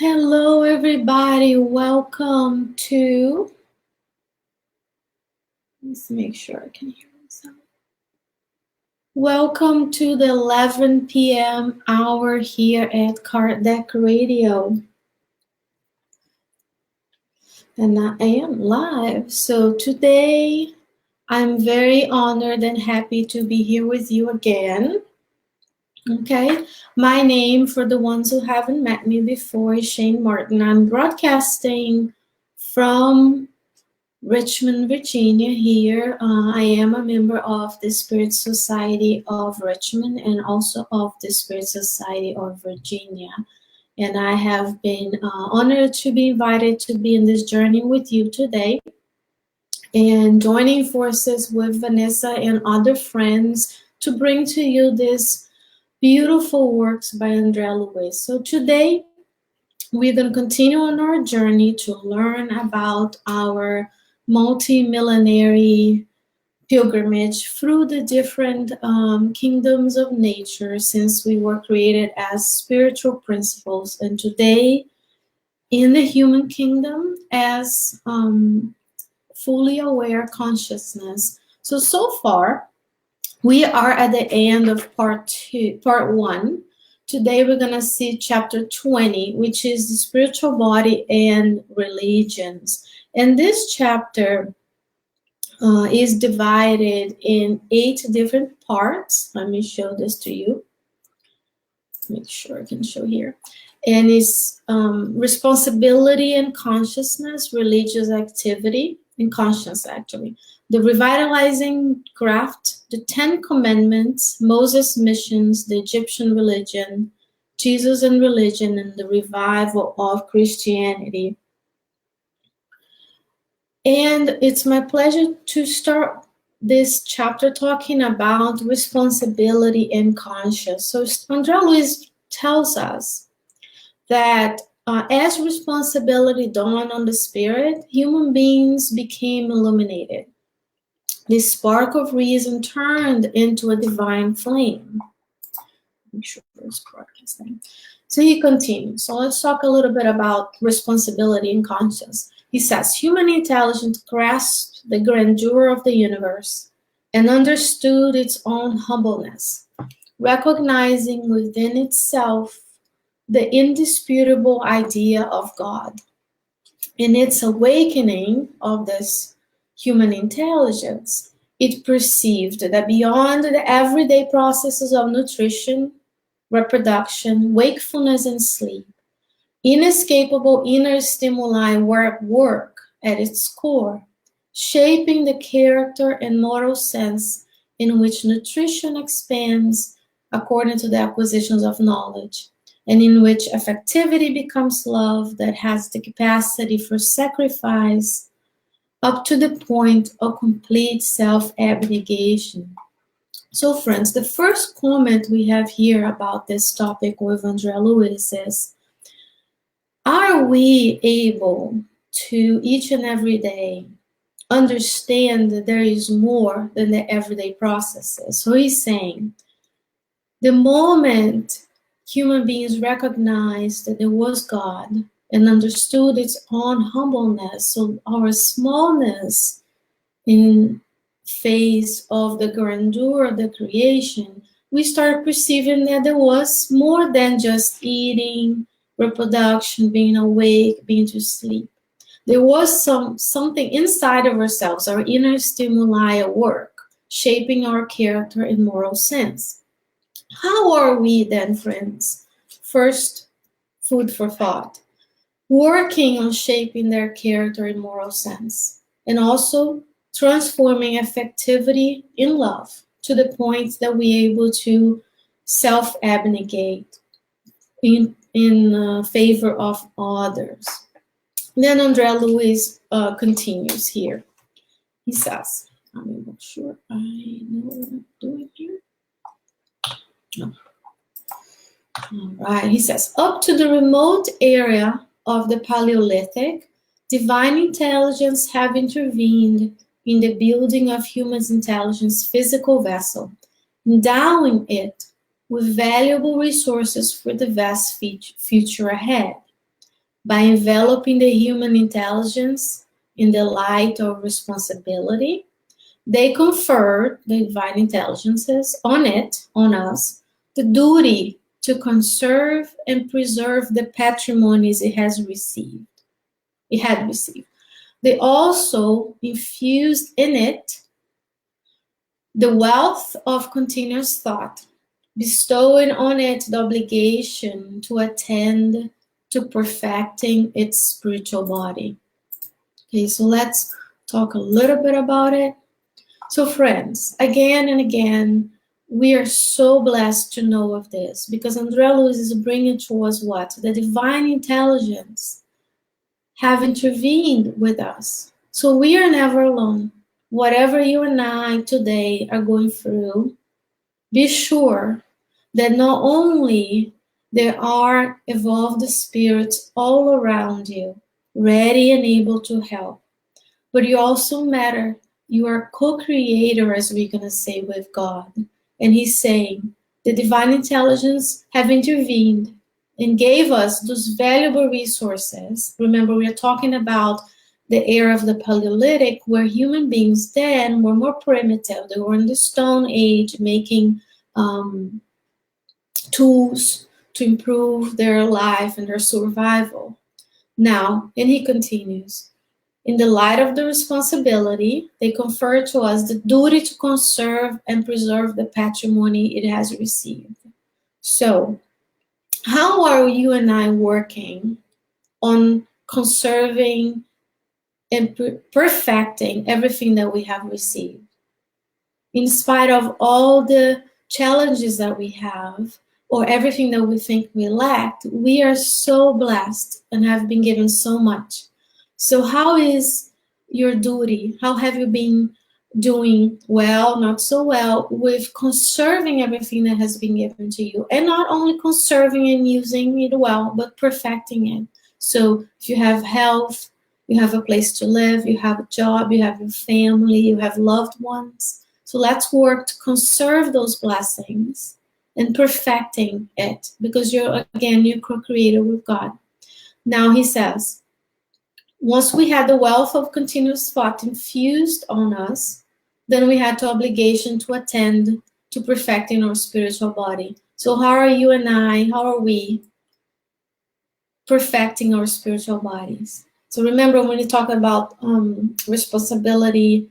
Hello, everybody. Welcome to. Let's make sure I can hear myself. Welcome to the 11 p.m. hour here at Card Deck Radio. And I am live. So today I'm very honored and happy to be here with you again. Okay, my name, for the ones who haven't met me before, is Shane Martin. I'm broadcasting from Richmond, Virginia here. I am a member of the Spirit Society of Richmond and also of the Spirit Society of Virginia. And I have been honored to be invited to be in this journey with you today and joining forces with Vanessa and other friends to bring to you this beautiful works by Andrea Luiz. So today we're going to continue on our journey to learn about our multi-millenary pilgrimage through the different kingdoms of nature, since we were created as spiritual principles, and today in the human kingdom as fully aware consciousness. So far we are at the end of part 1. Today we're going to see chapter 20, which is the spiritual body and religions. And this chapter is divided in 8 different parts. Let me show this to you. Make sure I can show here. And it's responsibility and consciousness, religious activity, and conscience actually. The revitalizing craft, the 10 commandments, Moses' missions, the Egyptian religion, Jesus and religion, and the revival of Christianity. And it's my pleasure to start this chapter talking about responsibility and conscience. So Andrea Luiz tells us that as responsibility dawned on the spirit, human beings became illuminated. The spark of reason turned into a divine flame. I'm sure it's broadcasting. So he continues. So let's talk a little bit about responsibility and conscience. He says, human intelligence grasped the grandeur of the universe and understood its own humbleness, recognizing within itself the indisputable idea of God. In its awakening of this human intelligence, it perceived that beyond the everyday processes of nutrition, reproduction, wakefulness, and sleep, inescapable inner stimuli were at work at its core, shaping the character and moral sense in which nutrition expands according to the acquisitions of knowledge, and in which affectivity becomes love that has the capacity for sacrifice up to the point of complete self-abnegation. So friends, the first comment we have here about this topic with Andrea Luiz is, are we able to each and every day understand that there is more than the everyday processes? So he's saying, the moment human beings recognized that there was God and understood its own humbleness, so our smallness in face of the grandeur of the creation, we start perceiving that there was more than just eating, reproduction, being awake, being to sleep. There was something inside of ourselves, our inner stimuli at work, shaping our character and moral sense. How are we then, friends? First, food for thought. Working on shaping their character and moral sense, and also transforming affectivity in love to the point that we're able to self-abnegate in favor of others. Then Andrea Luiz continues here. He says, I'm not sure I know what I'm doing here. No. All right, he says, up to the remote area of the Paleolithic, divine intelligence have intervened in the building of human's intelligence physical vessel, endowing it with valuable resources for the vast future ahead. by enveloping the human intelligence in the light of responsibility, they confer, the divine intelligences, on us, the duty to conserve and preserve the patrimonies it had received. They also infused in it the wealth of continuous thought, bestowing on it the obligation to attend to perfecting its spiritual body. Okay, so let's talk a little bit about it. So friends, again and again, we are so blessed to know of this because André Luiz is bringing to us what? The divine intelligence have intervened with us. So we are never alone. Whatever you and I today are going through, be sure that not only there are evolved spirits all around you, ready and able to help, but you also matter. You are co-creator, as we're going to say, with God. And he's saying, the divine intelligence have intervened and gave us those valuable resources. Remember, we are talking about the era of the Paleolithic, where human beings then were more primitive. They were in the Stone Age, making tools to improve their life and their survival. Now, and he continues, in the light of the responsibility, they confer to us the duty to conserve and preserve the patrimony it has received. So, how are you and I working on conserving and perfecting everything that we have received? In spite of all the challenges that we have, or everything that we think we lacked, we are so blessed and have been given so much. So how is your duty? How have you been doing well, not so well, with conserving everything that has been given to you? And not only conserving and using it well, but perfecting it. So if you have health, you have a place to live, you have a job, you have your family, you have loved ones. So let's work to conserve those blessings and perfecting it, because you're co-creator with God. Now he says, once we had the wealth of continuous thought infused on us, then we had the obligation to attend to perfecting our spiritual body. So how are you and I, how are we perfecting our spiritual bodies? So remember when you talk about responsibility,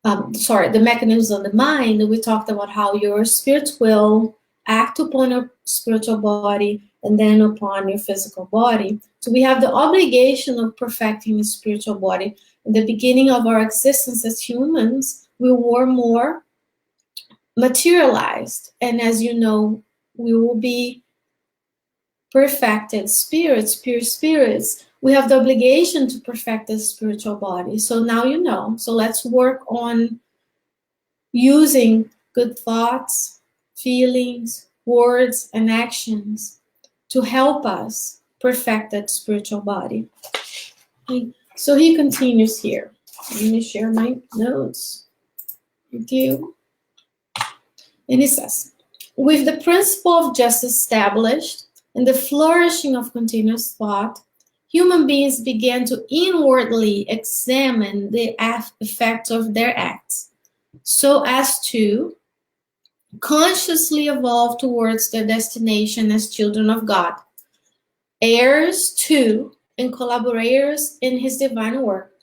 the mechanisms of the mind, we talked about how your spirit will act upon your spiritual body and then upon your physical body. So we have the obligation of perfecting the spiritual body. In the beginning of our existence as humans, we were more materialized. And as you know, we will be perfected spirits, pure spirits. We have the obligation to perfect the spiritual body. So now you know. So let's work on using good thoughts, feelings, words, and actions to help us perfect that spiritual body. Okay. So he continues here. Let me share my notes with you. And he says, with the principle of justice established and the flourishing of continuous thought, human beings began to inwardly examine the effects of their acts, so as to consciously evolve towards their destination as children of God, heirs to and collaborators in his divine work.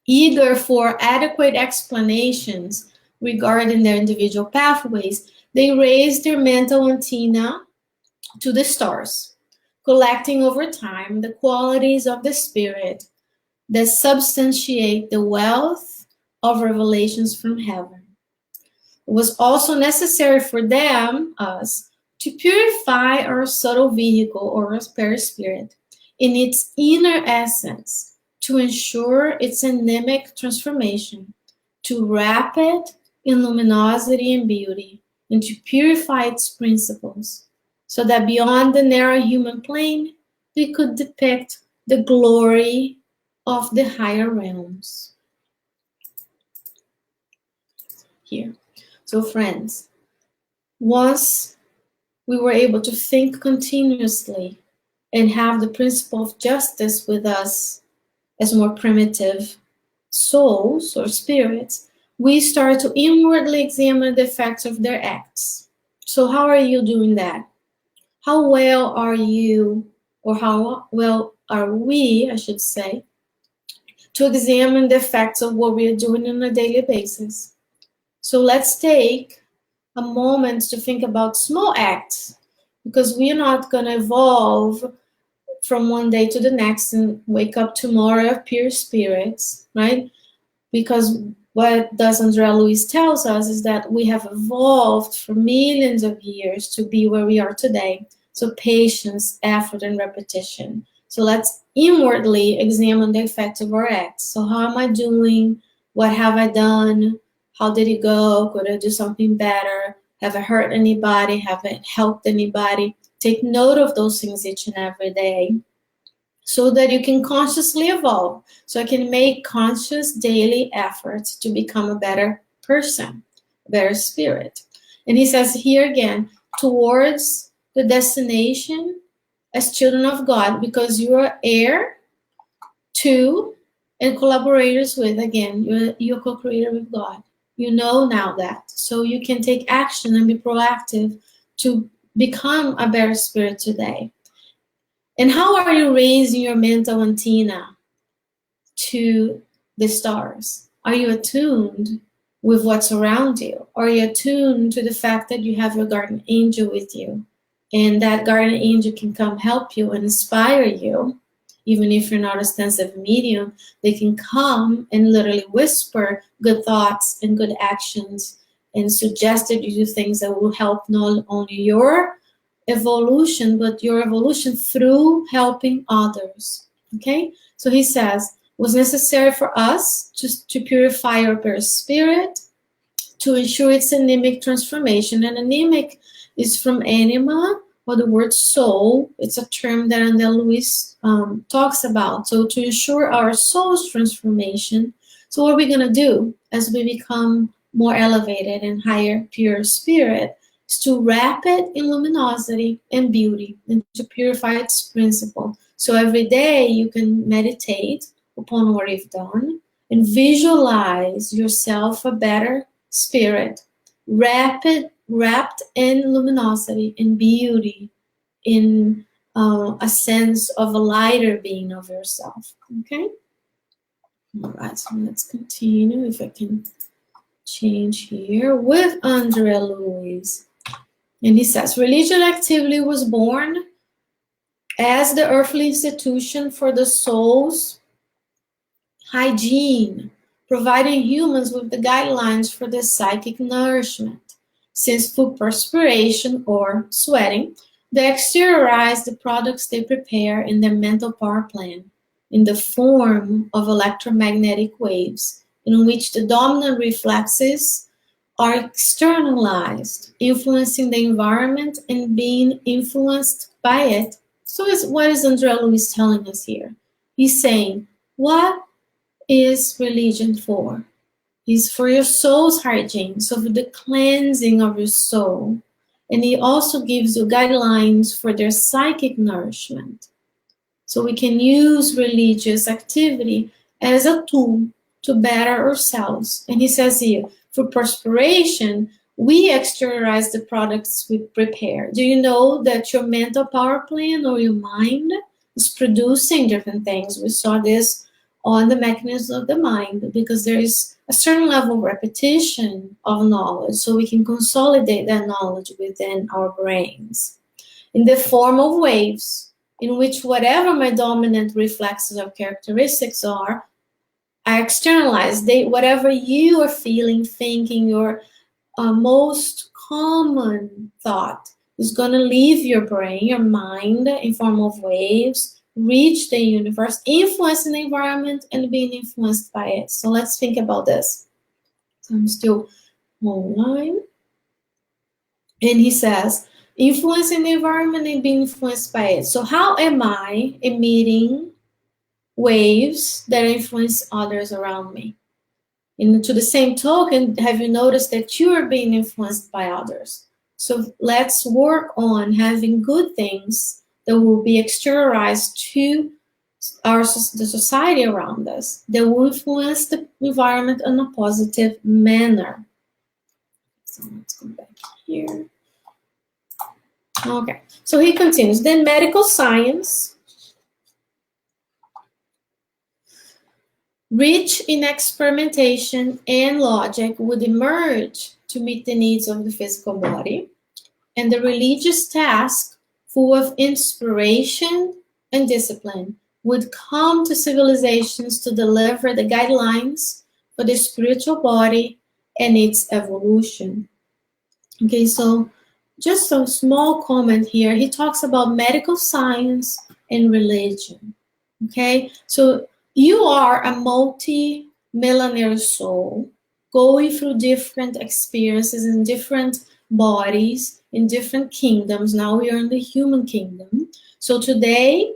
Eager for adequate explanations regarding their individual pathways, they raised their mental antenna to the stars, collecting over time the qualities of the spirit that substantiate the wealth of revelations from heaven. It was also necessary for them, us, to purify our subtle vehicle or our perispirit in its inner essence to ensure its anemic transformation to rapid in luminosity and beauty, and to purify its principles, so that beyond the narrow human plane, we could depict the glory of the higher realms. Here. So friends, once we were able to think continuously and have the principle of justice with us as more primitive souls or spirits, we start to inwardly examine the effects of their acts. So how are you doing that? How well are you, or how well are we, I should say, to examine the effects of what we are doing on a daily basis? So let's take a moment to think about small acts, because we are not going to evolve from one day to the next and wake up tomorrow pure spirits, right? Because what does Andrea Luiz tells us is that we have evolved for millions of years to be where we are today. So patience, effort, and repetition. So let's inwardly examine the effect of our acts. So how am I doing? What have I done? How did it go? Could I do something better? Have I hurt anybody? Have I helped anybody? Take note of those things each and every day, so that you can consciously evolve. So I can make conscious daily efforts to become a better person, a better spirit. And he says here again, towards the destination as children of God, because you are heir to and collaborators with, again, you're co-creator with God. You know now that. So you can take action and be proactive to become a better spirit today. And how are you raising your mental antenna to the stars? Are you attuned with what's around you? Are you attuned to the fact that you have your guardian angel with you? And that guardian angel can come help you and inspire you. Even if you're not a sensitive medium, they can come and literally whisper good thoughts and good actions and suggest that you do things that will help not only your evolution, but your evolution through helping others. Okay? So he says, it was necessary for us to purify our bare spirit, to ensure its anemic transformation. And anemic is from anima, or the word soul. It's a term that Andrea Luiz talks about. So to ensure our soul's transformation, so what are we going to do as we become more elevated and higher pure spirit? To wrap it in luminosity and beauty, and to purify its principle. So every day you can meditate upon what you've done and visualize yourself a better spirit, wrapped in luminosity and beauty, in a sense of a lighter being of yourself. Okay? All right, so let's continue. If I can change here with Andrea Luiz. And he says, religious activity was born as the earthly institution for the soul's hygiene, providing humans with the guidelines for their psychic nourishment. Since through perspiration or sweating, they exteriorize the products they prepare in their mental power plant in the form of electromagnetic waves, in which the dominant reflexes are externalized, influencing the environment and being influenced by it. So what is Andrea Luiz telling us here? He's saying, what is religion for? It's for your soul's hygiene, so for the cleansing of your soul. And he also gives you guidelines for their psychic nourishment. So we can use religious activity as a tool to better ourselves. And he says here, for perspiration, we exteriorize the products we prepare. Do you know that your mental power plant or your mind is producing different things? We saw this on the mechanism of the mind, because there is a certain level of repetition of knowledge, so we can consolidate that knowledge within our brains in the form of waves, in which whatever my dominant reflexes or characteristics are, I externalize. Whatever you are feeling, thinking, your most common thought is going to leave your brain, your mind, in form of waves, reach the universe, influence the environment, and being influenced by it. So let's think about this. So I'm still online. And he says, influencing the environment and being influenced by it. So how am I emitting waves that influence others around me? And to the same token, have you noticed that you are being influenced by others? So let's work on having good things that will be exteriorized to the society around us, that will influence the environment in a positive manner. So let's go back here. Okay, so he continues. Then medical science, rich in experimentation and logic, would emerge to meet the needs of the physical body, and the religious task, full of inspiration and discipline, would come to civilizations to deliver the guidelines for the spiritual body and its evolution. Okay, so just a small comment here. He talks about medical science and religion. Okay, so you are a multi-millenary soul going through different experiences in different bodies, in different kingdoms. Now we are in the human kingdom. So today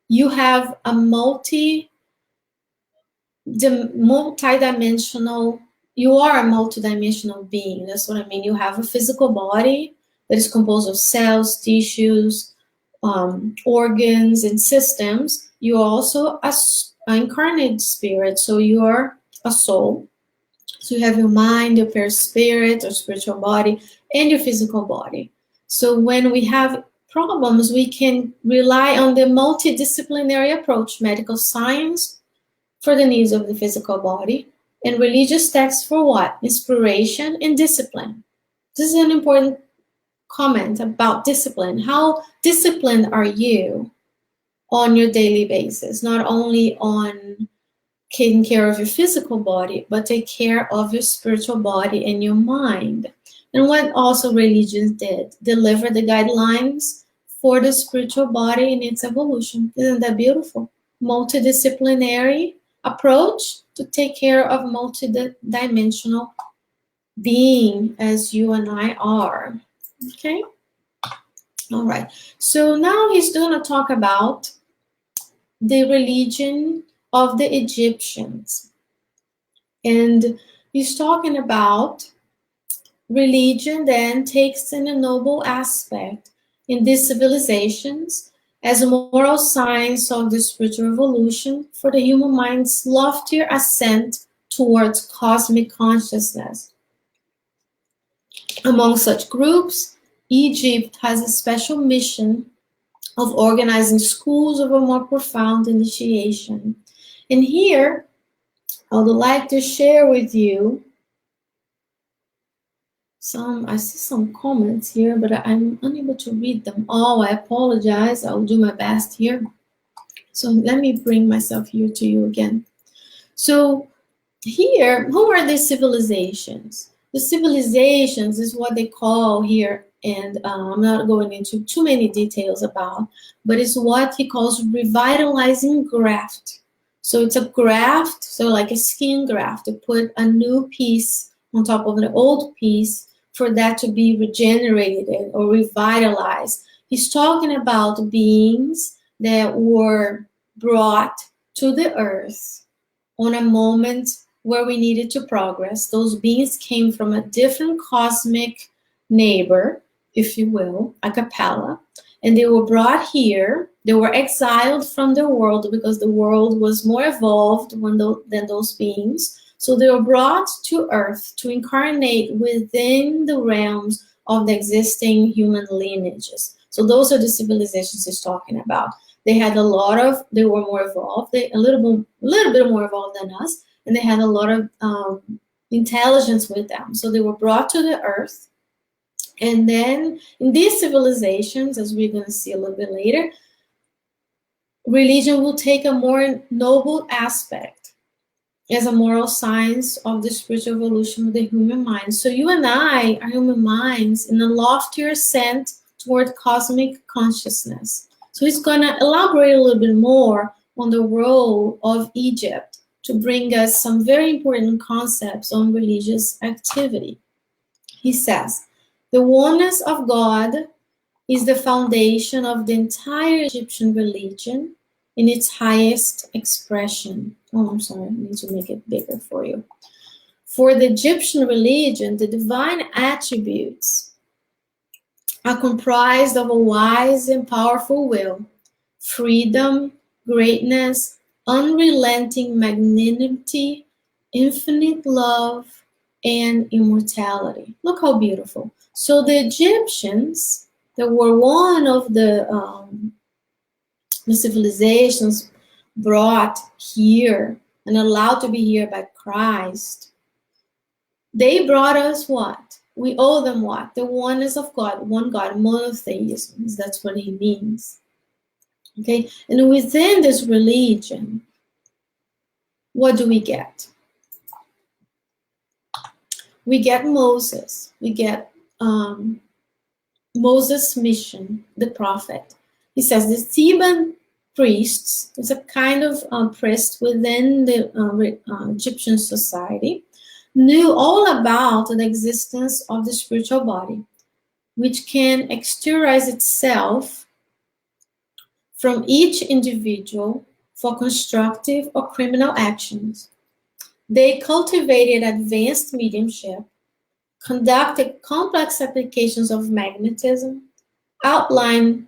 you have a multi-dimensional, you are a multi-dimensional being. That's what I mean. You have a physical body that is composed of cells, tissues, organs, and systems. You are also an incarnate spirit, so you are a soul. So you have your mind, your perispirit, or spiritual body, and your physical body. So when we have problems, we can rely on the multidisciplinary approach, medical science for the needs of the physical body, and religious texts for what? Inspiration and discipline. This is an important comment about discipline. How disciplined are you on your daily basis? Not only on taking care of your physical body, but take care of your spiritual body and your mind. And what also religion did, deliver the guidelines for the spiritual body and its evolution. Isn't that beautiful? Multidisciplinary approach to take care of multidimensional being as you and I are. Okay? All right. So now he's going to talk about the religion of the Egyptians. And he's talking about religion then takes in a noble aspect in these civilizations as a moral science of the spiritual evolution for the human mind's loftier ascent towards cosmic consciousness. Among such groups, Egypt has a special mission of organizing schools of a more profound initiation. And here, I would like to share with you I see some comments here, but I'm unable to read them all. I apologize. I'll do my best here. So let me bring myself here to you again. So here, who are the civilizations? The civilizations is what they call here, and I'm not going into too many details about, but it's what he calls revitalizing graft. So it's a graft, so like a skin graft, to put a new piece on top of an old piece for that to be regenerated or revitalized. He's talking about beings that were brought to the earth on a moment where we needed to progress. Those beings came from a different cosmic neighbor, if you will, a capella, and they were brought here. They were exiled from their world because the world was more evolved than those beings. So they were brought to Earth to incarnate within the realms of the existing human lineages. So those are the civilizations he's talking about. They were more evolved, a little bit more evolved than us, and they had a lot of intelligence with them. So they were brought to the Earth. And then in these civilizations, as we're going to see a little bit later, religion will take a more noble aspect as a moral science of the spiritual evolution of the human mind. So you and I are human minds in a loftier ascent toward cosmic consciousness. So he's going to elaborate a little bit more on the role of Egypt to bring us some very important concepts on religious activity. He says, the oneness of God is the foundation of the entire Egyptian religion in its highest expression. Oh, I'm sorry, I need to make it bigger for you. For the Egyptian religion, the divine attributes are comprised of a wise and powerful will, freedom, greatness, unrelenting magnanimity, infinite love, and immortality. Look how beautiful. So the Egyptians, that were one of the civilizations brought here and allowed to be here by Christ, they brought us what? We owe them what? The oneness of God, one God, monotheism. That's what he means. Okay, and within this religion, what do we get? We get Moses. We get Moses' mission, the prophet. He says the Theban priests is a kind of priest within the Egyptian society, knew all about the existence of the spiritual body, which can exteriorize itself from each individual for constructive or criminal actions. They cultivated advanced mediumship, conducted complex applications of magnetism, outlined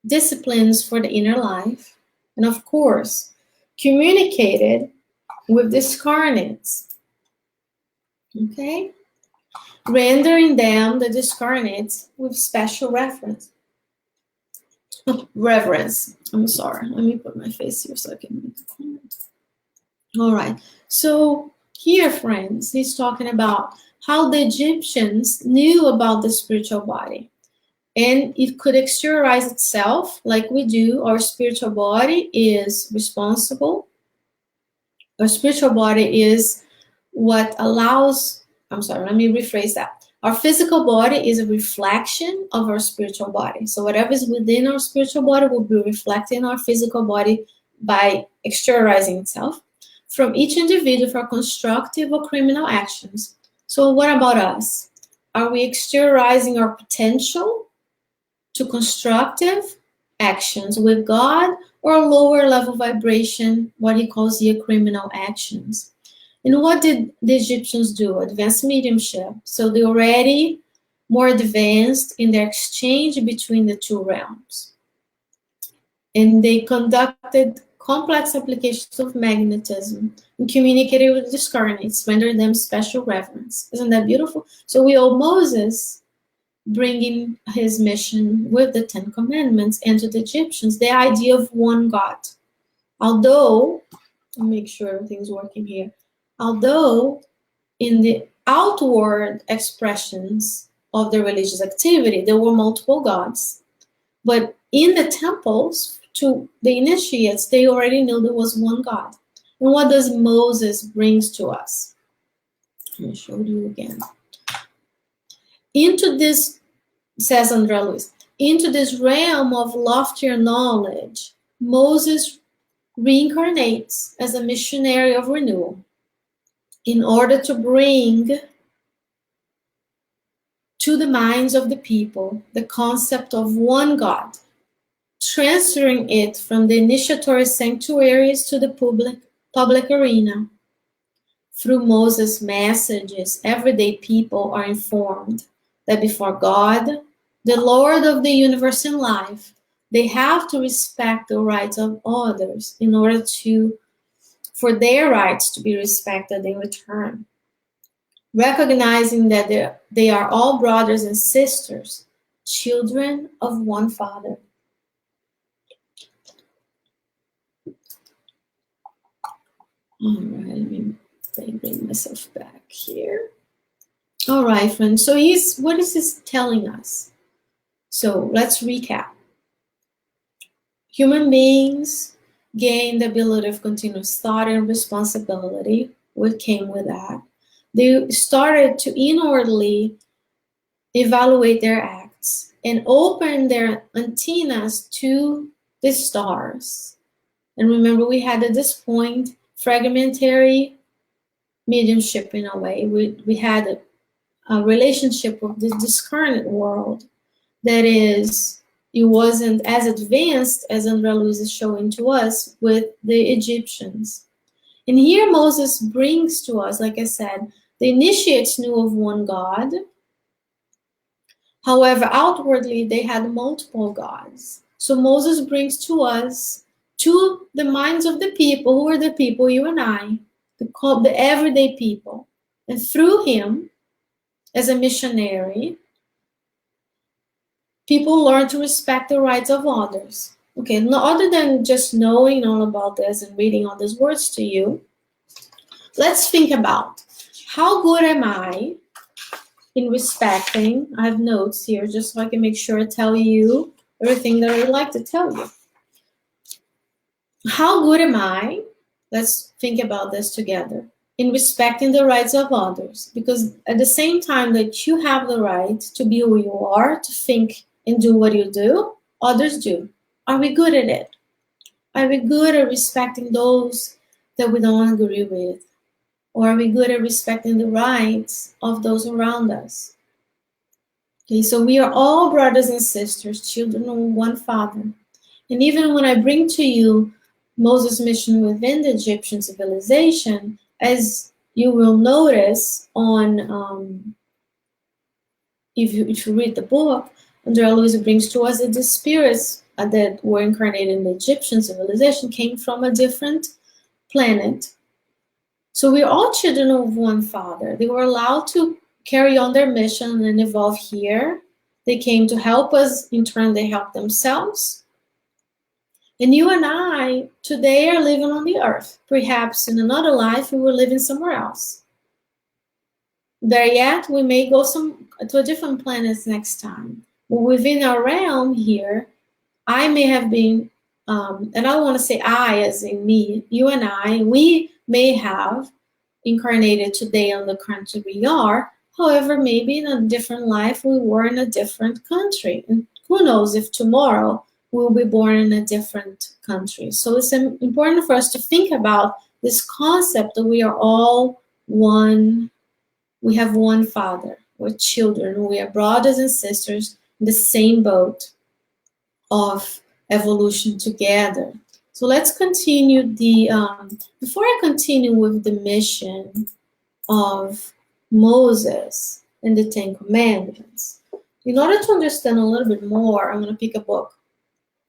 disciplines for the inner life, and of course, communicated with discarnates, okay? Rendering them, the discarnates, with special reverence. I'm sorry. Let me put my face here so I can make a comment. All right. So here, friends, he's talking about how the Egyptians knew about the spiritual body. And it could exteriorize itself like we do. Our spiritual body is responsible. Our spiritual body is what allows, I'm sorry, let me rephrase that. Our physical body is a reflection of our spiritual body. So whatever is within our spiritual body will be reflected in our physical body by exteriorizing itself from each individual for constructive or criminal actions. So what about us? Are we exteriorizing our potential to constructive actions with God, or lower level vibration, what he calls here criminal actions? And what did the Egyptians do? Advanced mediumship. So they're already more advanced in their exchange between the two realms. And they conducted complex applications of magnetism and communicated with the discarnates, rendering them special reverence. Isn't that beautiful? So we owe Moses bringing his mission with the 10 Commandments, and to the Egyptians, the idea of one God. Although, I'll make sure everything's working here, although in the outward expressions of the religious activity, there were multiple gods, but in the temples, to the initiates, they already knew there was one God. And what does Moses brings to us? Let me show you again. Into this, says André Luiz, into this realm of loftier knowledge, Moses reincarnates as a missionary of renewal in order to bring to the minds of the people the concept of one God, transferring it from the initiatory sanctuaries to the public arena. Through Moses' messages, everyday people are informed that before God, the Lord of the universe and life, they have to respect the rights of others in order for their rights to be respected in return. Recognizing that they are all brothers and sisters, children of one Father. All right, let me bring myself back here. All right, friends. So what is this telling us? So let's recap. Human beings gain the ability of continuous thought and responsibility. What came with that? They started to inwardly evaluate their acts and open their antennas to the stars. And remember, we had at this point fragmentary mediumship in a way. We had a relationship with this current world that is, it wasn't as advanced as André Luiz is showing to us with the Egyptians. And here Moses brings to us, like I said, the initiates knew of one God. However, outwardly, they had multiple gods. So Moses brings to us, to the minds of the people, who are the people, you and I, the everyday people. And through him, as a missionary, people learn to respect the rights of others. Okay, no, other than just knowing all about this and reading all these words to you, let's think about how good am I in respecting. I have notes here just so I can make sure I tell you everything that I would like to tell you. How good am I? Let's think about this together. In respecting the rights of others. Because at the same time that you have the right to be who you are, to think and do what you do, others do. Are we good at it? Are we good at respecting those that we don't agree with? Or are we good at respecting the rights of those around us? Okay, so we are all brothers and sisters, children of one Father. And even when I bring to you Moses' mission within the Egyptian civilization, as you will notice on, if you read the book, Andrea Luiz brings to us that the spirits that were incarnated in the Egyptian civilization came from a different planet. So we're all children of one Father. They were allowed to carry on their mission and evolve here. They came to help us. In turn, they helped themselves. And you and I today are living on the earth. Perhaps in another life, we were living somewhere else. Better yet, we may go to a different planet next time. But within our realm here, I may have been, and I don't want to say I as in me, you and I, we may have incarnated today on the country we are. However, maybe in a different life, we were in a different country. And who knows if tomorrow we'll be born in a different country. So it's important for us to think about this concept that we are all one. We have one Father. We're children. We are brothers and sisters in the same boat of evolution together. So let's continue before I continue with the mission of Moses and the Ten Commandments, in order to understand a little bit more, I'm going to pick a book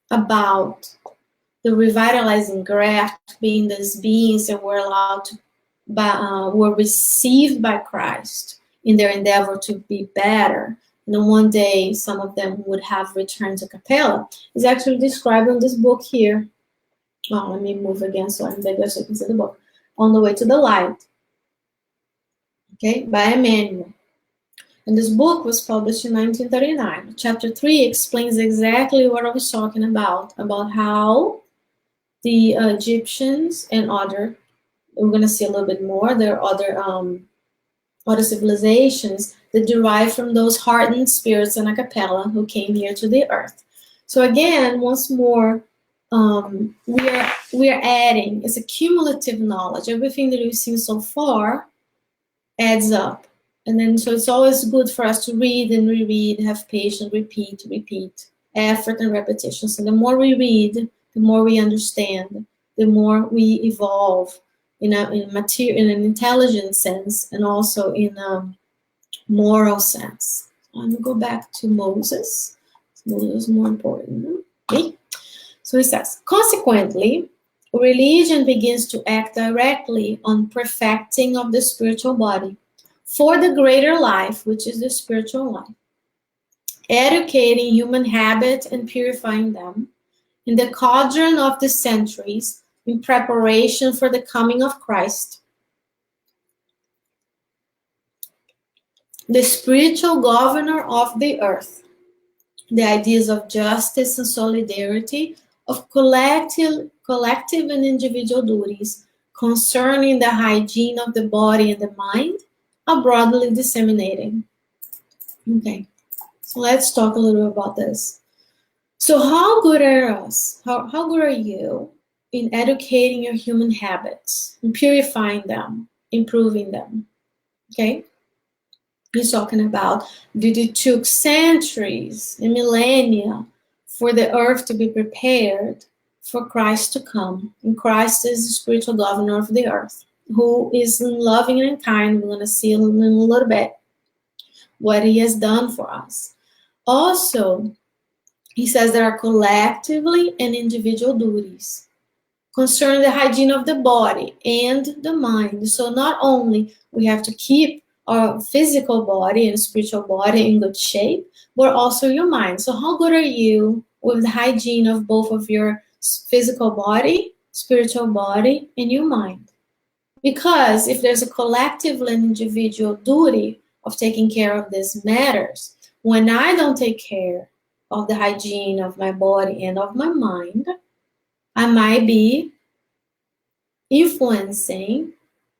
about the revitalizing graft, being these beings that were allowed to, were received by Christ in their endeavor to be better. And then one day, some of them would have returned to Capella. It's actually described in this book here. Oh, let me move again so I'm better so you can see the book. On the Way to the Light. Okay, by Emmanuel. And this book was published in 1939. Chapter 3 explains exactly what I was talking about how the Egyptians and other, we're going to see a little bit more, there are other civilizations that derive from those hardened spirits in a cappella who came here to the earth. So again, once more, we are adding, it's a cumulative knowledge. Everything that we've seen so far adds up. And then, so it's always good for us to read and reread, have patience, repeat, effort and repetition. So the more we read, the more we understand, the more we evolve in an intelligent sense and also in a moral sense. I'm going to go back to Moses. Moses is more important. Okay? So he says, consequently, religion begins to act directly on perfecting of the spiritual body for the greater life, which is the spiritual life, educating human habits and purifying them in the cauldron of the centuries in preparation for the coming of Christ. The spiritual governor of the earth, the ideas of justice and solidarity, of collective and individual duties concerning the hygiene of the body and the mind are broadly disseminating. Okay, so let's talk a little about this. So how good are us? How good are you in educating your human habits, and purifying them, improving them? Okay? He's talking about that it took centuries and millennia for the earth to be prepared for Christ to come. And Christ is the spiritual governor of the earth, who is loving and kind. We're going to see in a little bit what he has done for us. Also, he says there are collectively and individual duties concerning the hygiene of the body and the mind. So not only we have to keep our physical body and spiritual body in good shape, but also your mind. So how good are you with the hygiene of both of your physical body, spiritual body, and your mind? Because if there's a collective and individual duty of taking care of these matters, when I don't take care of the hygiene of my body and of my mind, I might be influencing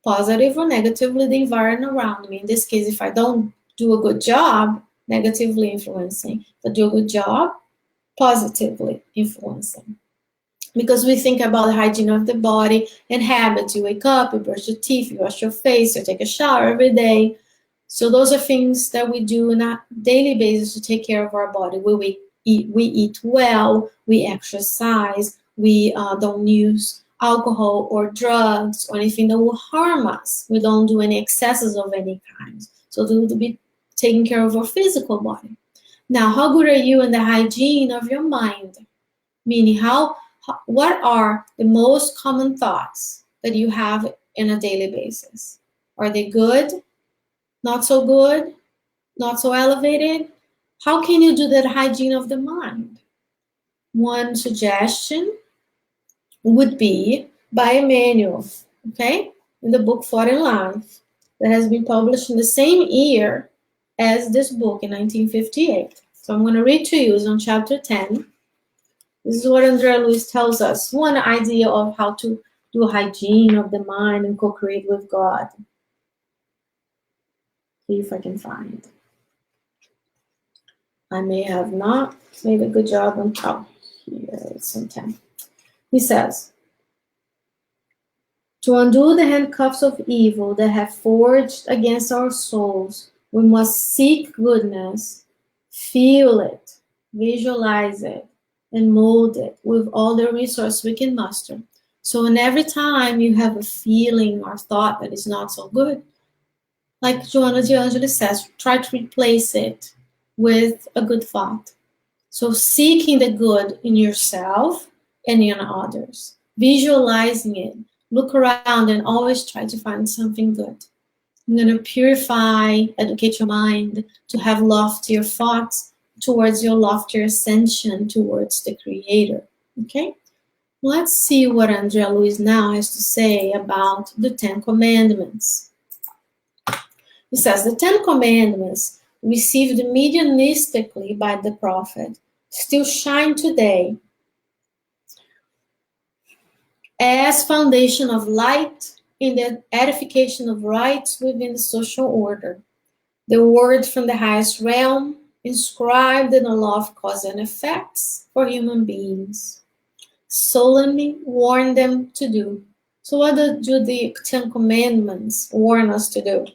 positive or negatively the environment around me. In this case, if I don't do a good job, negatively influencing. If I do a good job, positively influencing. Because we think about the hygiene of the body and habits. You wake up, you brush your teeth, you wash your face, you take a shower every day. So those are things that we do on a daily basis to take care of our body. We eat well, we exercise, we don't use alcohol or drugs or anything that will harm us. We don't do any excesses of any kind. So to be taking care of our physical body. Now, how good are you in the hygiene of your mind? Meaning, what are the most common thoughts that you have on a daily basis? Are they good? Not so good? Not so elevated? How can you do that hygiene of the mind? One suggestion would be buy a manual, okay, in the book Thought and Life that has been published in the same year as this book in 1958. So I'm going to read to you. It's on chapter 10. This is what Andrea Luiz tells us. One idea of how to do hygiene of the mind and co-create with God. See if I can find. I may have not made a good job on top. Here it's on 10. He says, to undo the handcuffs of evil that have forged against our souls, we must seek goodness, feel it, visualize it, and mold it with all the resources we can muster. So in every time you have a feeling or thought that is not so good, like Joanna de Angelis says, try to replace it with a good thought. So seeking the good in yourself and in others, visualizing it, look around and always try to find something good. I'm going to purify, educate your mind to have loftier thoughts towards your loftier ascension towards the Creator. Okay? Let's see what Andrea Luiz now has to say about the 10 Commandments. He says, the 10 Commandments, received mediumistically by the prophet, still shine today as foundation of light in the edification of rights within the social order. The word from the highest realm, inscribed in the law of cause and effects for human beings, solemnly warn them to do. So what do the 10 Commandments warn us to do?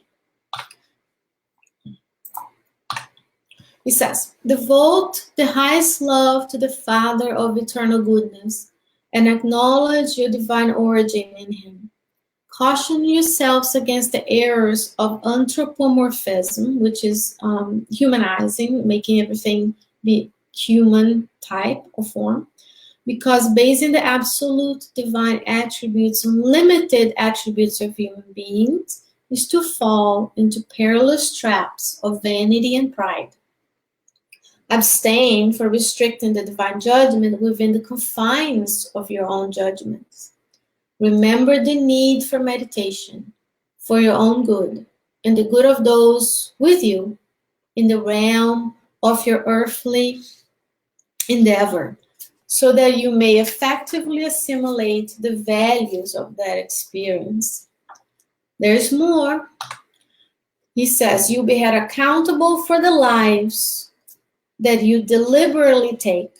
He says, devote the highest love to the Father of eternal goodness and acknowledge your divine origin in him. Caution yourselves against the errors of anthropomorphism, which is humanizing, making everything be human type or form, because basing the absolute divine attributes on limited attributes of human beings is to fall into perilous traps of vanity and pride. Abstain from restricting the divine judgment within the confines of your own judgments. Remember the need for meditation for your own good and the good of those with you in the realm of your earthly endeavor, so that you may effectively assimilate the values of that experience. There's more. He says, you'll be held accountable for the lives that you deliberately take.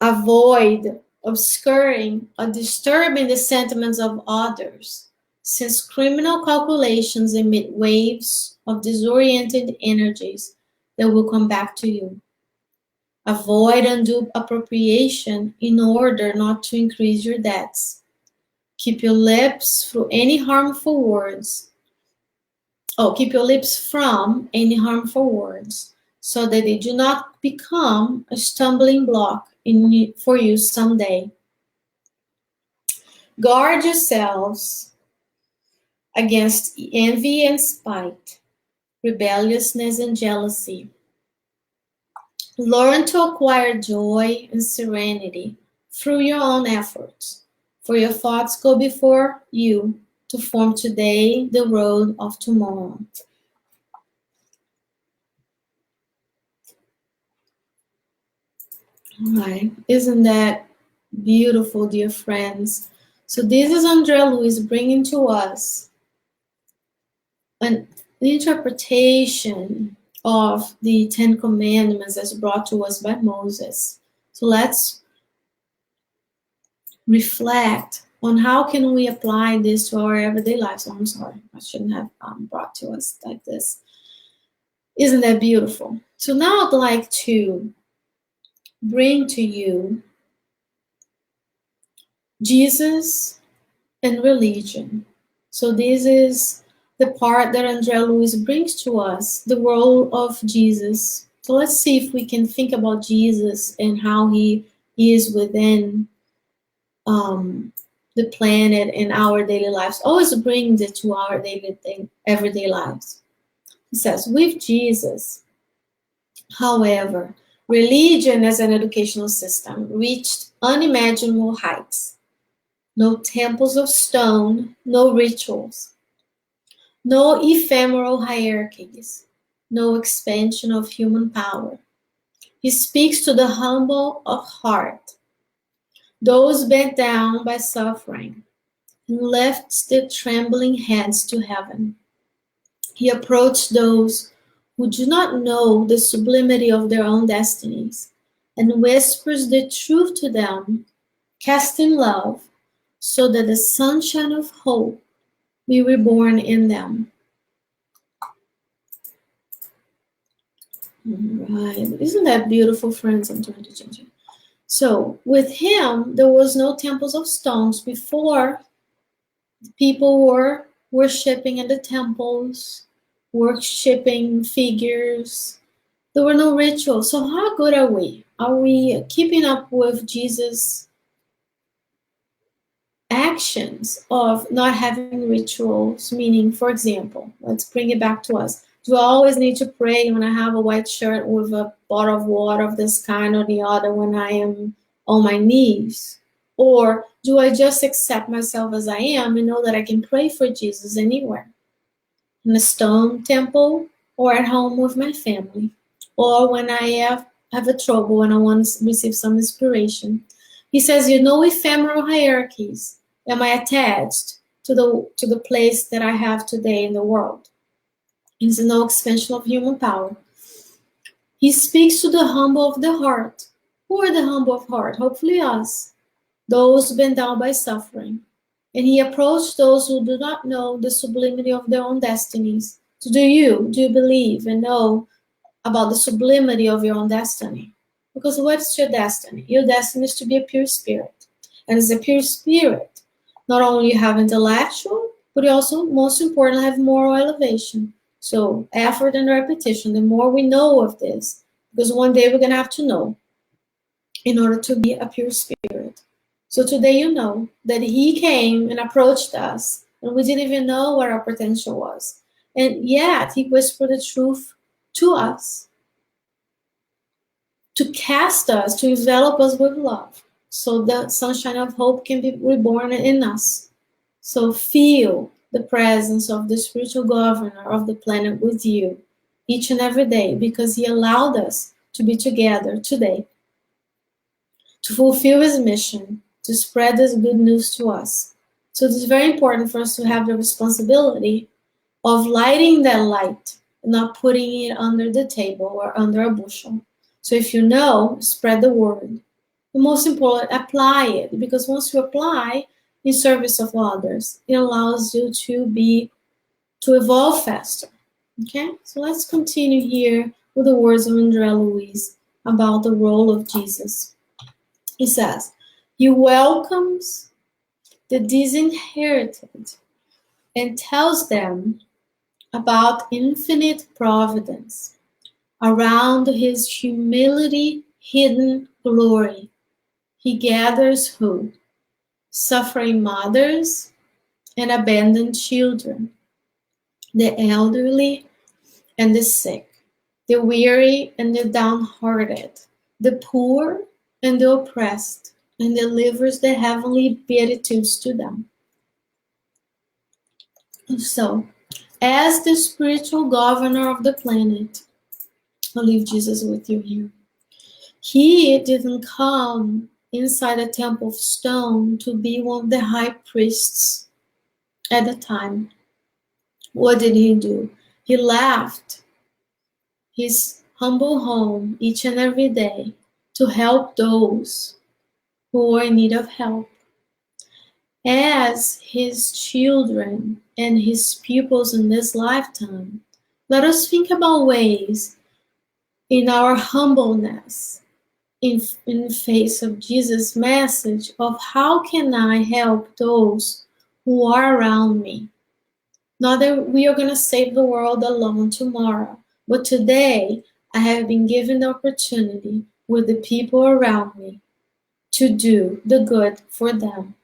Avoid obscuring or disturbing the sentiments of others, since criminal calculations emit waves of disoriented energies that will come back to you. Avoid undue appropriation in order not to increase your debts. Keep your lips from any harmful words. Keep your lips from any harmful words. so that they do not become a stumbling block for you someday. Guard yourselves against envy and spite, rebelliousness and jealousy. Learn to acquire joy and serenity through your own efforts, for your thoughts go before you to form today the road of tomorrow. All right, isn't that beautiful, dear friends? So this is Andrea Luiz bringing to us an interpretation of the Ten Commandments as brought to us by Moses. So let's reflect on how can we apply this to our everyday lives. Oh, I'm sorry, I shouldn't have brought to us like this. Isn't that beautiful? So now I'd like to bring to you Jesus and religion. So this is the part that Andrea Luiz brings to us, the role of Jesus. So let's see if we can think about Jesus and how he is within the planet and our daily lives. Always brings it to our everyday lives. He says, with Jesus, however, religion as an educational system reached unimaginable heights. No temples of stone, no rituals, no ephemeral hierarchies, no expansion of human power. He speaks to the humble of heart, those bent down by suffering, and lifts their trembling heads to heaven. He approached those who do not know the sublimity of their own destinies, and whispers the truth to them, cast in love, so that the sunshine of hope be reborn in them. Right. Isn't that beautiful, friends? I'm trying to change it. So with him, there was no temples of stones. Before, people were worshipping in the temples, worshipping figures. There were no rituals. So how good are we? Are we keeping up with Jesus' actions of not having rituals? Meaning, for example, let's bring it back to us. Do I always need to pray when I have a white shirt with a bottle of water of this kind or the other when I am on my knees? Or do I just accept myself as I am and know that I can pray for Jesus anywhere? In a stone temple or at home with my family? Or when I have a trouble and I want to receive some inspiration? He says, you know, ephemeral hierarchies. Am I attached to the place that I have today in the world? There's no expansion of human power. He speaks to the humble of the heart. Who are the humble of heart? Hopefully us, those bent down by suffering. And he approached those who do not know the sublimity of their own destinies. So do you believe and know about the sublimity of your own destiny? Because what's your destiny? Your destiny is to be a pure spirit. And as a pure spirit, not only you have intellectual, but you also, most importantly, have moral elevation. So effort and repetition, the more we know of this, because one day we're going to have to know in order to be a pure spirit. So today you know that he came and approached us, and we didn't even know what our potential was. And yet he whispered the truth to us, to cast us, to envelop us with love, so the sunshine of hope can be reborn in us. So feel the presence of the spiritual governor of the planet with you each and every day, because he allowed us to be together today to fulfill his mission, to spread this good news to us. So it is very important for us to have the responsibility of lighting that light, not putting it under the table or under a bushel. So if you know, spread the word. The most important, apply it, because once you apply in service of others, it allows you to evolve faster. Okay, so let's continue here with the words of Andrea Luiz about the role of Jesus. He says, he welcomes the disinherited and tells them about infinite providence, Around his humility hidden glory, he gathers who? Suffering mothers and abandoned children, the elderly and the sick, the weary and the downhearted, the poor and the oppressed, and delivers the heavenly beatitudes to them. So, as the spiritual governor of the planet, I'll leave Jesus with you here. He didn't come inside a temple of stone to be one of the high priests at the time. What did he do? He left his humble home each and every day to help those who were in need of help. As his children and his pupils in this lifetime, let us think about ways in our humbleness, in face of Jesus' message of how can I help those who are around me. Not that we are going to save the world alone tomorrow, but today I have been given the opportunity with the people around me to do the good for them.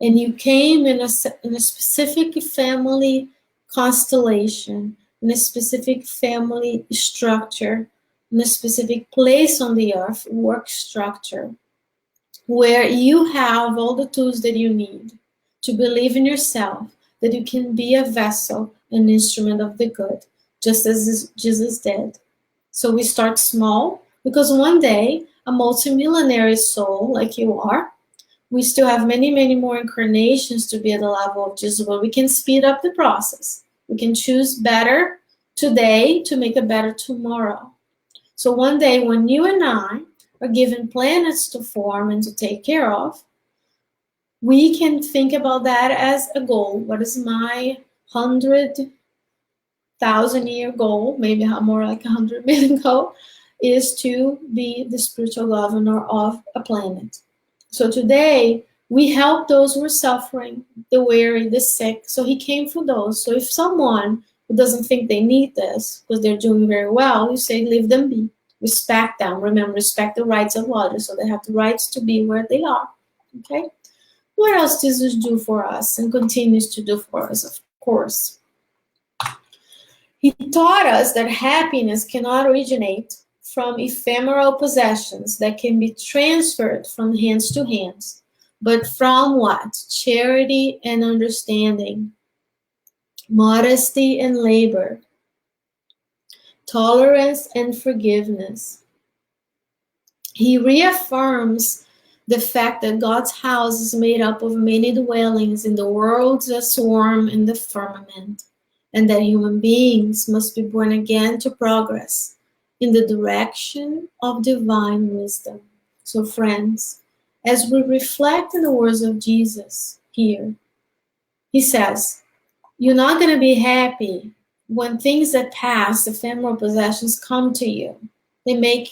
And you came in a specific family constellation, in a specific family structure, in a specific place on the earth, work structure, where you have all the tools that you need to believe in yourself, that you can be a vessel, an instrument of the good, just as Jesus did. So we start small, because one day, a multimillionaire soul like you are, we still have many, many more incarnations to be at the level of Jesus, but we can speed up the process. We can choose better today to make a better tomorrow. So one day when you and I are given planets to form and to take care of, we can think about that as a goal. What is my 100,000-year goal, maybe more like 100 million goal, is to be the spiritual governor of a planet. So today, we help those who are suffering, the weary, the sick. So he came for those. So if someone who doesn't think they need this because they're doing very well, you say, leave them be. Respect them. Remember, respect the rights of others. So they have the rights to be where they are. Okay? What else does Jesus do for us and continues to do for us, of course? He taught us that happiness cannot originate from ephemeral possessions that can be transferred from hands to hands, but from what? Charity and understanding, modesty and labor, tolerance and forgiveness. He reaffirms the fact that God's house is made up of many dwellings in the worlds that swarm in the firmament, and that human beings must be born again to progress in the direction of divine wisdom. So friends, as we reflect on the words of Jesus here, he says, you're not going to be happy when things that pass, ephemeral possessions, come to you. They may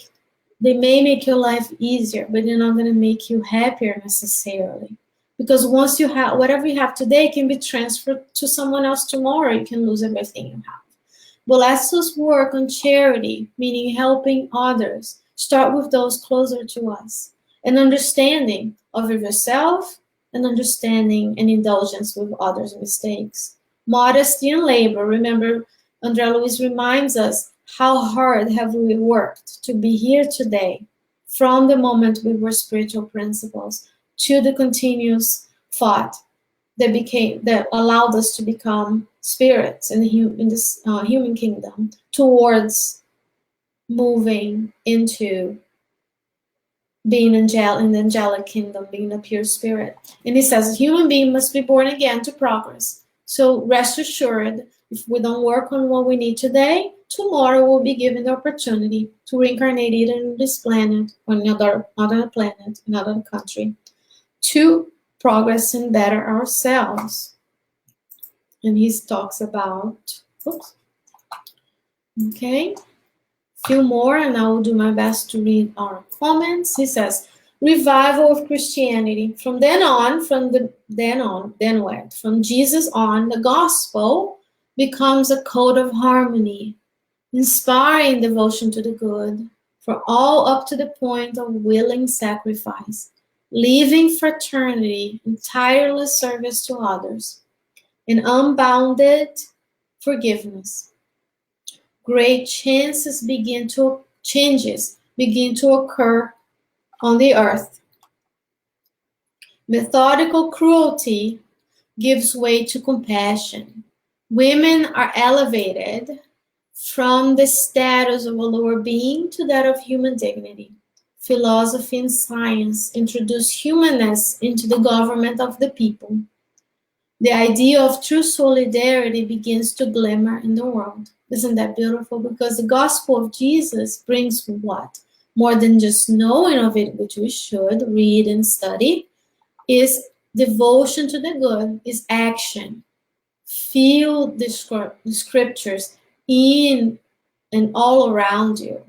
make your life easier, but they're not going to make you happier necessarily. Because once you have, whatever you have today can be transferred to someone else tomorrow. You can lose everything you have. But let's just work on charity, meaning helping others. Start with those closer to us. And understanding of yourself, and understanding and indulgence with others' mistakes. Modesty and labor. Remember, André Luiz reminds us how hard have we worked to be here today, from the moment we were spiritual principles to the continuous thought that allowed us to become spirits in this human kingdom, towards moving into being in the angelic kingdom, being a pure spirit. And he says a human being must be born again to progress. So rest assured, if we don't work on what we need today, tomorrow we'll be given the opportunity to reincarnate either in this planet or another planet, another country, to progress and better ourselves. And he talks about, okay, few more, and I will do my best to read our comments. He says, revival of Christianity. From Jesus on, the gospel becomes a code of harmony inspiring devotion to the good, for all up to the point of willing sacrifice, living fraternity and tireless service to others, and unbounded forgiveness. Great changes begin to occur on the earth. Methodical cruelty gives way to compassion. Women are elevated from the status of a lower being to that of human dignity. Philosophy and science introduce humanness into the government of the people. The idea of true solidarity begins to glimmer in the world. Isn't that beautiful? Because the gospel of Jesus brings what? More than just knowing of it, which we should read and study, is devotion to the good, is action. Feel the scriptures in and all around you.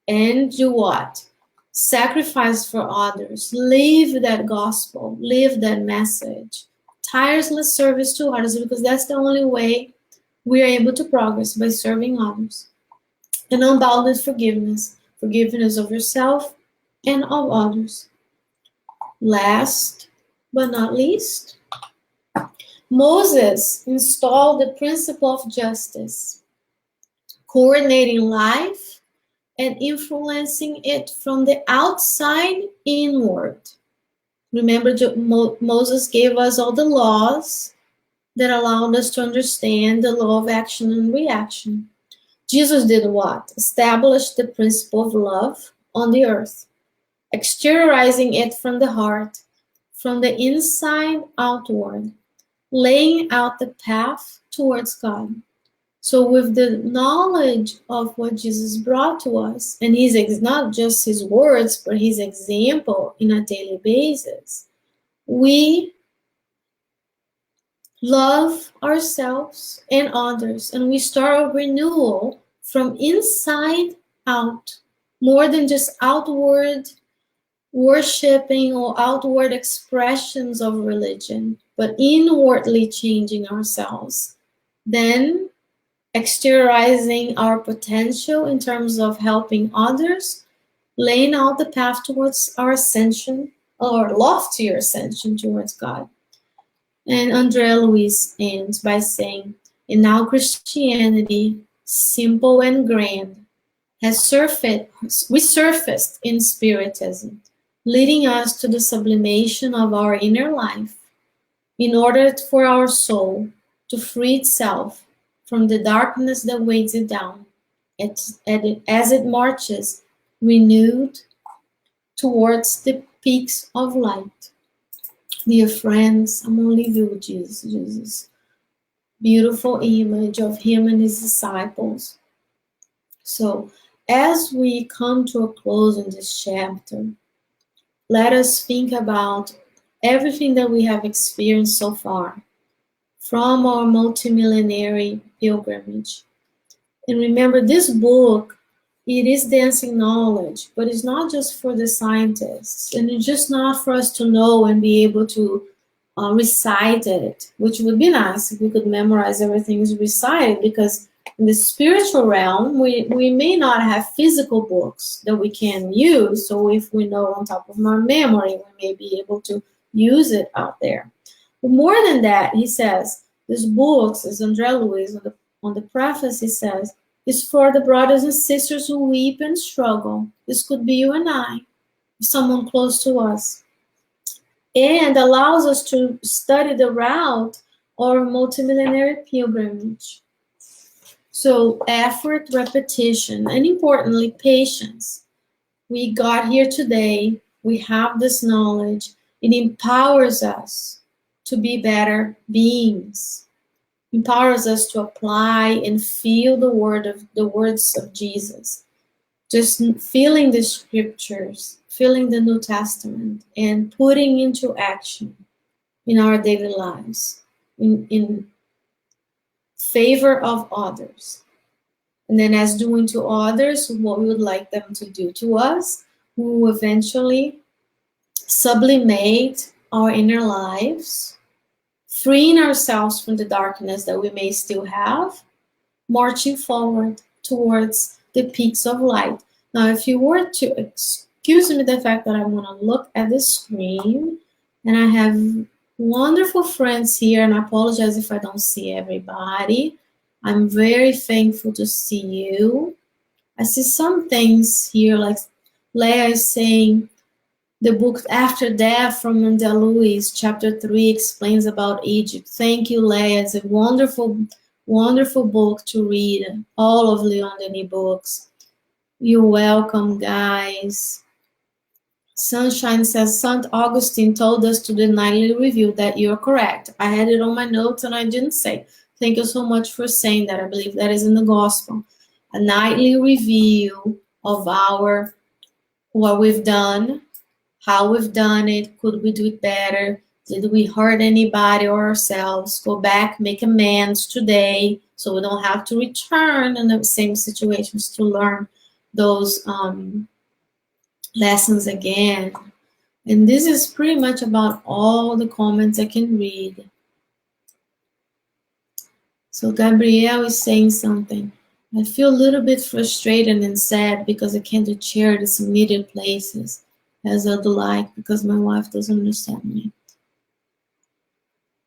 And do what? Sacrifice for others. Live that gospel. Live that message. Tireless service to others, because that's the only way we are able to progress, by serving others. And unbounded forgiveness. Forgiveness of yourself and of others. Last but not least, Moses installed the principle of justice, coordinating life and influencing it from the outside inward. Remember, Moses gave us all the laws that allowed us to understand the law of action and reaction. Jesus did what? Established the principle of love on the earth, exteriorizing it from the heart, from the inside outward, laying out the path towards God. So with the knowledge of what Jesus brought to us, and not just his words, but his example in a daily basis, we love ourselves and others, and we start a renewal from inside out, more than just outward worshiping or outward expressions of religion, but inwardly changing ourselves. Then exteriorizing our potential in terms of helping others, laying out the path towards our ascension, or loftier ascension towards God. And Andrea Luiz ends by saying, and now Christianity, simple and grand, has resurfaced in Spiritism, leading us to the sublimation of our inner life, in order for our soul to free itself from the darkness that weighs it down, as it marches renewed towards the peaks of light. Dear friends, I'm going to leave you with Jesus. Beautiful image of him and his disciples. So, as we come to a close in this chapter, let us think about everything that we have experienced so far from our multimillenary pilgrimage. And remember, this book, it is dancing knowledge, but it's not just for the scientists, and it's just not for us to know and be able to recite it, which would be nice if we could memorize everything is recited, because in the spiritual realm, we may not have physical books that we can use, so if we know on top of our memory, we may be able to use it out there. But more than that, he says, this book, as Andrea Luiz on the preface, he says, is for the brothers and sisters who weep and struggle. This could be you and I, someone close to us. And allows us to study the route or multimillenary pilgrimage. So effort, repetition, and importantly, patience. We got here today. We have this knowledge. It empowers us to be better beings. Empowers us to apply and feel the words of Jesus. Just feeling the scriptures, feeling the New Testament, and putting into action in our daily lives, in favor of others. And then as doing to others what we would like them to do to us, we will eventually sublimate our inner lives, freeing ourselves from the darkness that we may still have, marching forward towards the peaks of light. Now, if you were to excuse me the fact that I want to look at the screen, and I have wonderful friends here, and I apologize if I don't see everybody. I'm very thankful to see you. I see some things here, like Leah is saying, the book After Death from Luiz, chapter 3, explains about Egypt. Thank you, Leah. It's a wonderful, wonderful book to read. All of Leon Denis books. You're welcome, guys. Sunshine says, St. Augustine told us to the nightly review. That you're correct. I had it on my notes and I didn't say. Thank you so much for saying that. I believe that is in the gospel. A nightly review of what we've done, how we've done it, could we do it better, did we hurt anybody or ourselves, go back, make amends today so we don't have to return in the same situations to learn those lessons again. And this is pretty much about all the comments I can read. So Gabrielle is saying something. I feel a little bit frustrated and sad because I can't do charities in needed places as I'd like because my wife doesn't understand me.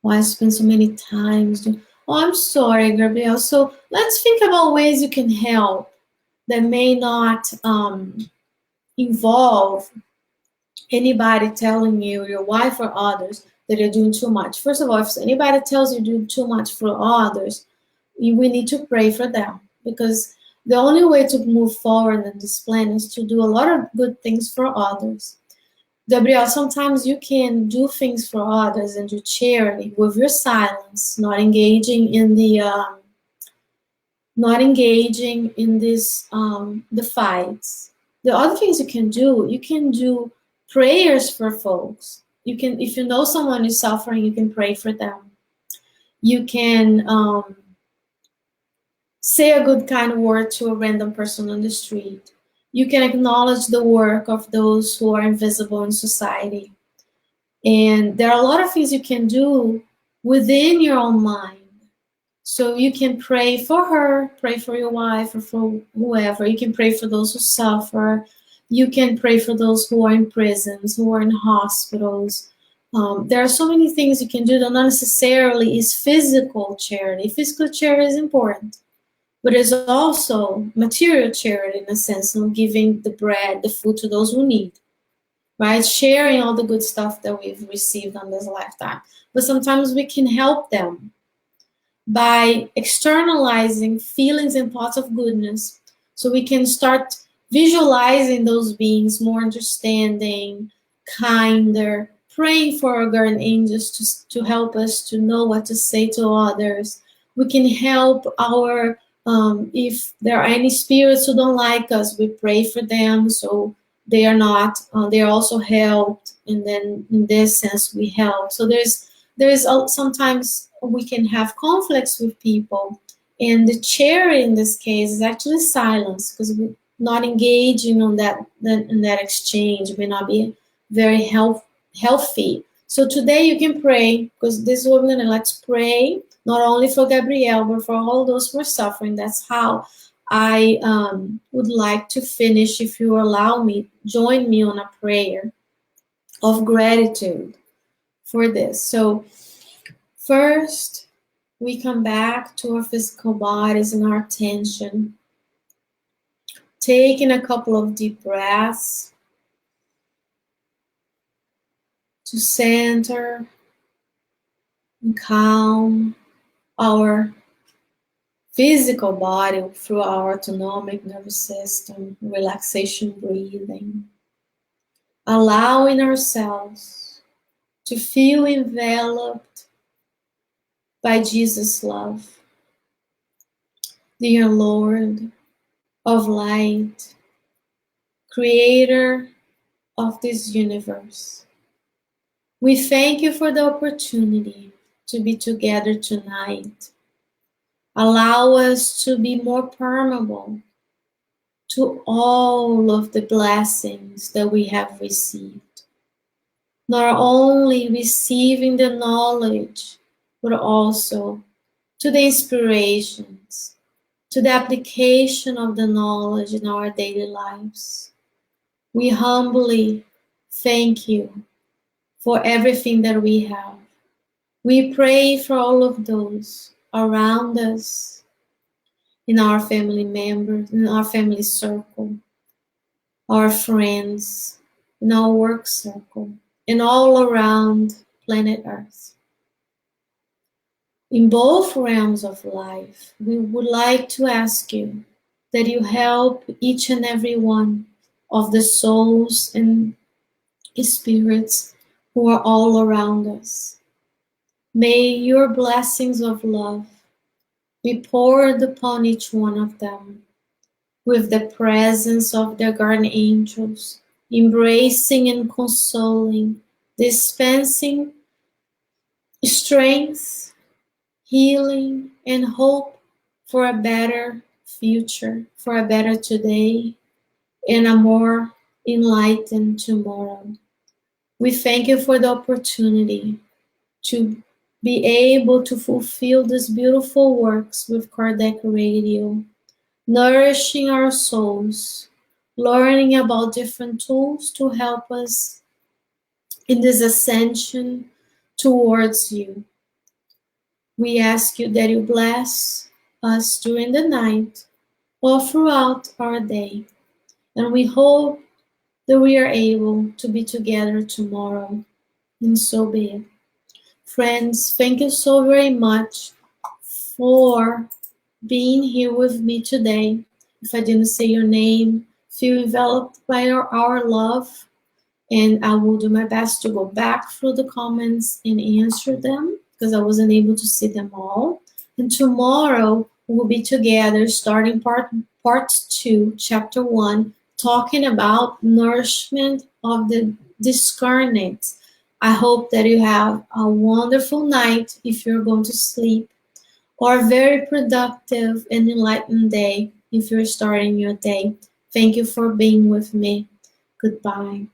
Why I spend so many times doing... Oh, I'm sorry, Gabrielle. So let's think about ways you can help that may not involve anybody telling you, your wife or others, that you're doing too much. First of all, if anybody tells you do too much for others, we need to pray for them, because the only way to move forward in this plan is to do a lot of good things for others. Gabrielle, sometimes you can do things for others and do charity with your silence, not engaging in the fights. The other things you can do prayers for folks. You can, if you know someone is suffering, you can pray for them. You can say a good kind word to a random person on the street. You can acknowledge the work of those who are invisible in society. And there are a lot of things you can do within your own mind. So you can pray for her, pray for your wife, or for whoever. You can pray for those who suffer. You can pray for those who are in prisons, who are in hospitals. There are so many things you can do that not necessarily is physical charity. Physical charity is important, but there's also material charity in a sense of giving the bread, the food to those who need, right? Sharing all the good stuff that we've received on this lifetime. But sometimes we can help them by externalizing feelings and thoughts of goodness, so we can start visualizing those beings more understanding, kinder, praying for our guardian angels to help us to know what to say to others. We can help our, if there are any spirits who don't like us, we pray for them so they are not, they are also helped, and then in this sense we help. So there's sometimes we can have conflicts with people, and the charity in this case is actually silence, because we're not engaging on in that exchange may not be very healthy. So today you can pray, because this is what we're gonna, let's pray not only for Gabrielle but for all those who are suffering. That's how I would like to finish. If you allow me, join me on a prayer of gratitude for this. So first, we come back to our physical bodies and our attention, taking a couple of deep breaths to center and calm our physical body through our autonomic nervous system, relaxation breathing, allowing ourselves to feel enveloped by Jesus' love. Dear Lord of light, creator of this universe, we thank you for the opportunity to be together tonight. Allow us to be more permeable to all of the blessings that we have received. Not only receiving the knowledge, but also to the inspirations, to the application of the knowledge in our daily lives. We humbly thank you for everything that we have. We pray for all of those around us, in our family members, in our family circle, our friends, in our work circle, and all around planet Earth. In both realms of life, we would like to ask you that you help each and every one of the souls and spirits who are all around us. May your blessings of love be poured upon each one of them with the presence of their guardian angels, embracing and consoling, dispensing strength, healing, and hope for a better future, for a better today, and a more enlightened tomorrow. We thank you for the opportunity to be able to fulfill these beautiful works with Kardec Radio, nourishing our souls, learning about different tools to help us in this ascension towards you. We ask you that you bless us during the night or throughout our day, and we hope that we are able to be together tomorrow, and so be it. Friends, thank you so very much for being here with me today. If I didn't say your name, feel enveloped by our love, and I will do my best to go back through the comments and answer them because I wasn't able to see them all. And tomorrow we'll be together starting part 2, chapter 1, talking about nourishment of the discarnate. I hope that you have a wonderful night if you're going to sleep, or a very productive and enlightened day if you're starting your day. Thank you for being with me. Goodbye.